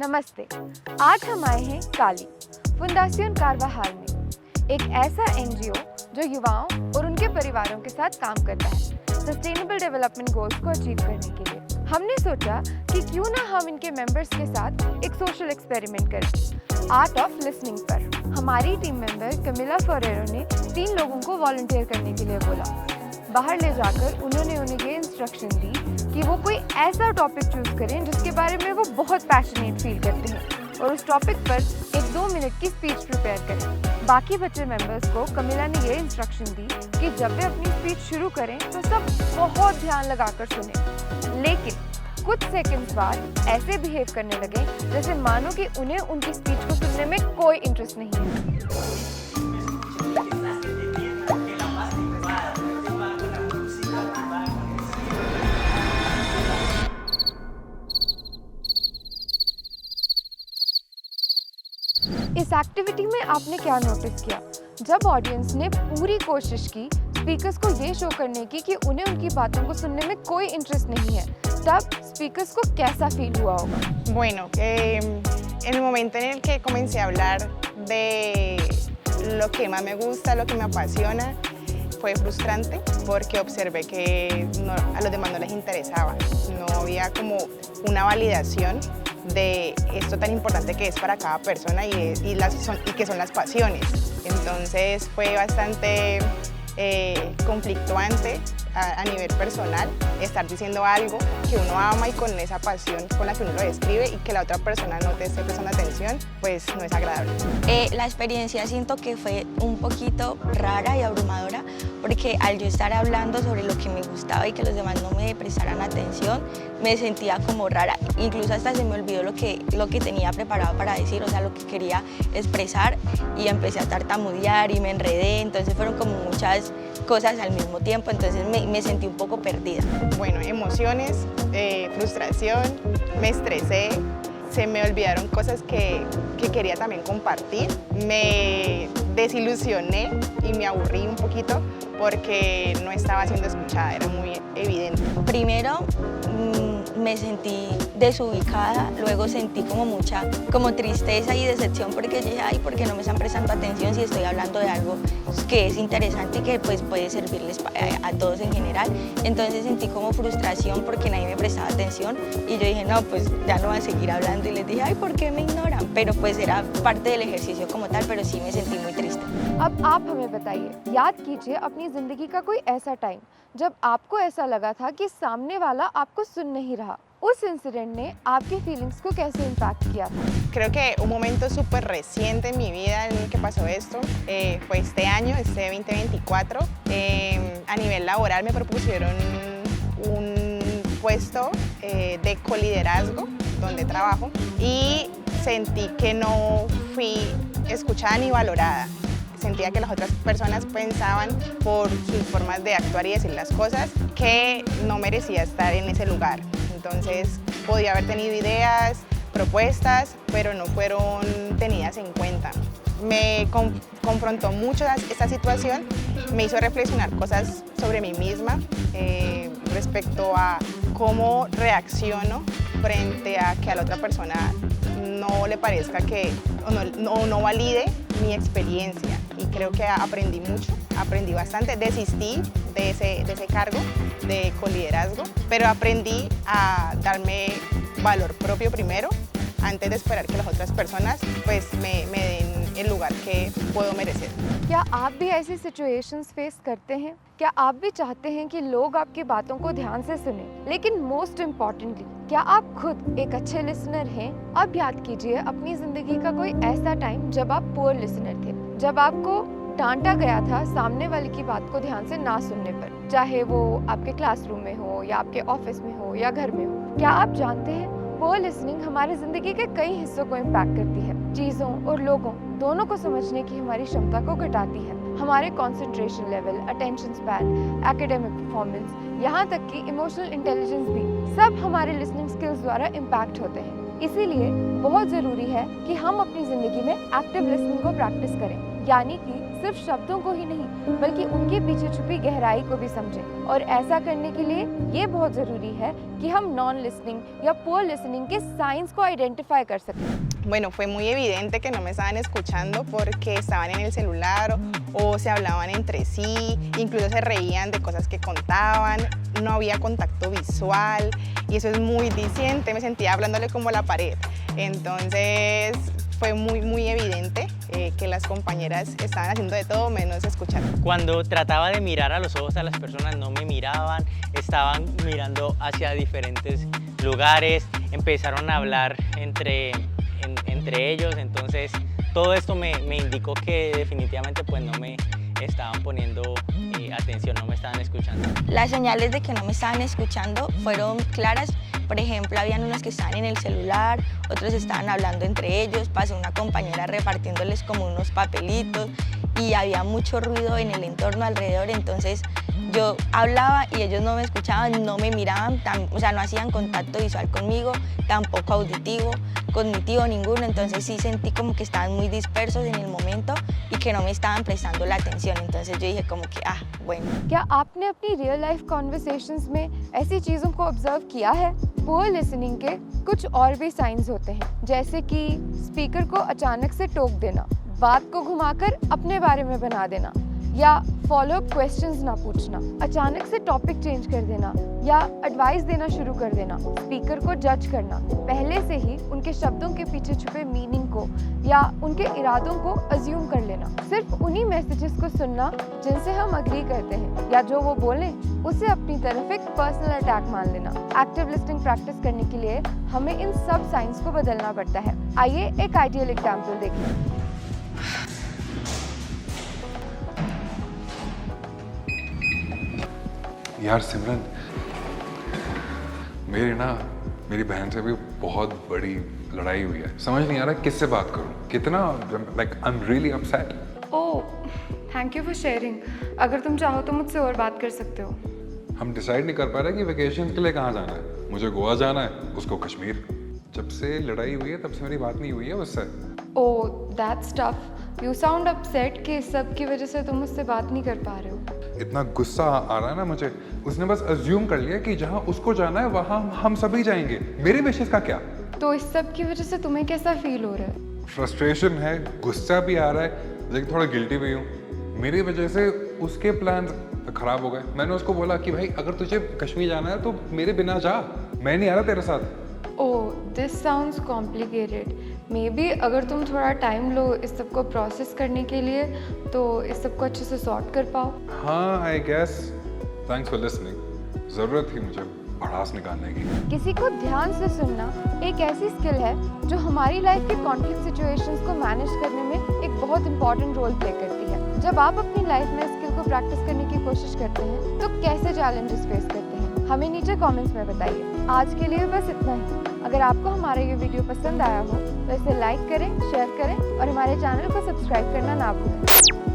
नमस्ते। आज हम आए हैं काली फुंदासियोन कारवाहाल में, एक ऐसा एनजीओ जो युवाओं और उनके परिवारों के साथ काम करता है सस्टेनेबल डेवलपमेंट गोल्स को अचीव करने के लिए। हमने सोचा कि क्यों ना हम इनके मेंबर्स के साथ एक सोशल एक्सपेरिमेंट करें आर्ट ऑफ लिसनिंग पर। हमारी टीम मेंबर कमिला फरेरो ने 3 लोगों को वॉलंटियर करने के लिए बोला। बाहर ले जाकर उन्होंने उन्हें ये इंस्ट्रक्शन दी कि वो कोई ऐसा टॉपिक चूज करें जिसके बारे में वो बहुत पैशनेट फील करते हैं और उस टॉपिक पर एक 2 मिनट की स्पीच प्रिपेयर करें। बाकी बचे मेंबर्स को कमिला ने ये इंस्ट्रक्शन दी कि जब वे अपनी स्पीच शुरू करें तो सब बहुत ध्यान लगाकर सुने, लेकिन कुछ सेकंड्स बाद ऐसे बिहेव करने लगे जैसे मानो कि उन्हें उनकी स्पीच को सुनने में कोई इंटरेस्ट नहीं है। इस एक्टिविटी में आपने क्या नोटिस किया? जब ऑडियंस ने पूरी कोशिश की स्पीकर्स को ये शो करने की कि उन्हें उनकी बातों को सुनने में कोई इंटरेस्ट नहीं है, तब स्पीकर्स को कैसा फील हुआ होगा? Bueno, en el momento en el que comencé a hablar de lo que más me gusta, lo que me apasiona, fue frustrante porque observé que a los demás no les interesaba. No había como una validación de esto tan importante que es para cada persona y que son las pasiones. Entonces fue bastante conflictuante a nivel personal estar diciendo algo que uno ama y con esa pasión con la que uno lo describe y que la otra persona no te esté prestando atención, pues no es agradable. La experiencia siento que fue un poquito rara y abrumadora porque al yo estar hablando sobre lo que me gustaba y que los demás no me prestaran atención, me sentía como rara. Incluso hasta se me olvidó lo que tenía preparado para decir, o sea, lo que quería expresar, y empecé a tartamudear y me enredé, entonces fueron como muchas cosas al mismo tiempo, entonces me sentí un poco perdida. Bueno, emociones, frustración, me estresé, se me olvidaron cosas que quería también compartir, me desilusioné y me aburrí un poquito porque no estaba siendo escuchada, era muy evidente. Primero me sentí desubicada, luego sentí como tristeza y decepción porque dije, ay, ¿por qué no me están prestando atención si estoy hablando de algo que es interesante y que pues puede servirles a todos en general? Entonces sentí como frustración porque nadie me prestaba atención y yo dije, no, pues ya no voy a seguir hablando, y les dije, ay, ¿por qué me ignoran? Pero pues era parte del ejercicio como tal, pero sí me sentí muy triste. अब आप हमें बताइए, याद कीजिए अपनी ज़िंदगी का कोई ऐसा टाइम जब आपको ऐसा लगा था कि सामने वाला आपको सुन नहीं रहा। उस इंसिडेंट ने आपकी फीलिंग्स को कैसे इम्पैक्ट किया था? Creo que un momento súper reciente en mi vida en el que pasó esto fue este año, este 2024. A nivel laboral me propusieron un puesto de coliderazgo donde trabajo y sentí que no fui escuchada ni valorada. Sentía que las otras personas pensaban por sus formas de actuar y decir las cosas que no merecía estar en ese lugar. Entonces podía haber tenido ideas, propuestas, pero no fueron tenidas en cuenta. Me confrontó mucho esta situación, me hizo reflexionar cosas sobre mí misma respecto a cómo reacciono frente a que a la otra persona no le parezca que o no valide mi experiencia. Y creo que aprendí mucho, aprendí bastante, desistí de ese cargo de coliderazgo, pero aprendí a darme valor propio primero antes de esperar que las otras personas pues me den el lugar que puedo merecer. क्या आप भी ऐसी situations face करते हैं? क्या आप भी चाहते हैं कि लोग आपकी बातों को ध्यान से सुनें? लेकिन मोस्ट इम्पॉर्टेंटली, क्या आप खुद एक अच्छे लिसनर हैं? अब याद कीजिए अपनी ज़िंदगी का कोई ऐसा टाइम जब आप पुअर लिसनर थे, जब आपको डांटा गया था सामने वाले की बात को ध्यान से ना सुनने पर, चाहे वो आपके क्लासरूम में हो या आपके ऑफिस में हो या घर में हो। क्या आप जानते हैं पुअर लिसनिंग हमारी ज़िंदगी के कई हिस्सों को इम्पैक्ट करती है। चीज़ों और लोगों दोनों को समझने की हमारी क्षमता को घटाती है। हमारे concentration level, attention span, academic performance, यहाँ तक कि इमोशनल इंटेलिजेंस भी सब हमारे लिसनिंग स्किल्स द्वारा इम्पैक्ट होते हैं। इसीलिए बहुत ज़रूरी है कि हम अपनी ज़िंदगी में एक्टिव लिसनिंग को प्रैक्टिस करें। यानी कि सिर्फ शब्दों को ही नहीं बल्कि उनके पीछे छुपी गहराई को भी समझें। और ऐसा करने के लिए ये बहुत ज़रूरी है कि हम नॉन लिसनिंग या पुअर लिसनिंग के साइंस को आइडेंटिफाई कर सकें। Bueno, fue muy evidente que no me estaban escuchando porque estaban en el celular o se hablaban entre sí, incluso se reían de cosas que contaban, no había contacto visual y eso es muy diciente, me sentía hablándole como a la pared. Entonces fue muy evidente que las compañeras estaban haciendo de todo menos escuchar. Cuando trataba de mirar a los ojos a las personas no me miraban, estaban mirando hacia diferentes lugares, empezaron a hablar entre ellos, entonces todo esto me indicó que definitivamente pues no me estaban poniendo atención, no me estaban escuchando. Las señales de que no me estaban escuchando fueron claras. Por ejemplo, habían unos que estaban en el celular, otros estaban hablando entre ellos, pasó una compañera repartiéndoles como unos papelitos y había mucho ruido en el entorno alrededor, entonces yo hablaba y ellos no me escuchaban, no me miraban, o sea, no hacían contacto visual conmigo, tampoco auditivo, cognitivo, ninguno, entonces sí sentí como que estaban muy dispersos en el momento y que no me estaban prestando la atención, entonces yo dije como que, bueno. क्या आपने अपनी real life conversations में ऐसी चीज़ों को observe किया है? Poor listening के कुछ और भी साइंस होते हैं, जैसे कि स्पीकर को अचानक से टोक देना, बात को घुमाकर अपने बारे में बना देना, या फॉलो अप क्वेश्चंस ना पूछना, अचानक से टॉपिक चेंज कर देना या एडवाइस देना शुरू कर देना, स्पीकर को जज करना, पहले से ही उनके शब्दों के पीछे छुपे मीनिंग को या उनके इरादों को अज्यूम कर लेना, सिर्फ उन्हीं मैसेजेस को सुनना जिनसे हम अग्री करते हैं या जो वो बोलें उसे अपनी तरफ एक पर्सनल अटैक मान लेना। एक्टिव लिसनिंग प्रैक्टिस करने के लिए हमें इन सब साइंस को बदलना पड़ता है। आइए एक आइडियल एग्जाम्पल देखें। यार सिमरन, मेरी बहन से भी बहुत बड़ी लड़ाई हुई है। समझ नहीं आ रहा किससे बात करूं, कितना like I am really upset. Oh, thank you for sharing. अगर तुम चाहो तो मुझसे और बात कर सकते हो। हम डिसाइड नहीं कर पा रहे कि वेकेशन के लिए कहाँ जाना है। मुझे गोवा जाना है, उसको कश्मीर। जब से लड़ाई हुई है तब से मेरी बात नहीं हुई है उससे। Oh, that's tough. You sound upset कि इस सब की वजह से तुम मुझसे बात नहीं कर पा रहे हो। इतना गुस्सा आ रहा है ना मुझे। उसने बस अज्यूम कर लिया कि जहाँ उसको जाना है वहाँ हम सभी जाएंगे। मेरे विशेष का क्या? तो इस सब की वजह से तुम्हें कैसा फील हो रहा है? फ्रस्ट्रेशन है, गुस्सा भी आ रहा है, लेकिन थोड़ा गिल्टी भी हूँ। मेरी वजह से उसके प्लान खराब हो गए। मैंने उसको बोला कि भाई अगर तुझे कश्मीर जाना है तो मेरे बिना जा, मैं नहीं आ रहा तेरे साथ। Oh, this sounds complicated. Maybe अगर तुम थोड़ा टाइम लो इस सब को प्रोसेस करने के लिए तो इस सब को अच्छे से सॉर्ट कर पाओ। हाँ, I guess. Thanks for listening. ज़रूरत थी मुझे भड़ास निकालने की। किसी को ध्यान से सुनना एक ऐसी स्किल है जो हमारी लाइफ के कॉन्फ्लिक्ट सिचुएशंस को मैनेज करने में एक बहुत इंपॉर्टेंट रोल प्ले करती है। जब आप अपनी लाइफ में स्किल को प्रैक्टिस करने की कोशिश करते हैं तो कैसे चैलेंजेस फेस करते हैं, हमें नीचे कमेंट्स में बताइए। आज के लिए बस इतना ही। अगर आपको हमारा ये वीडियो पसंद आया हो तो इसे लाइक करें, शेयर करें और हमारे चैनल को सब्सक्राइब करना ना भूलें।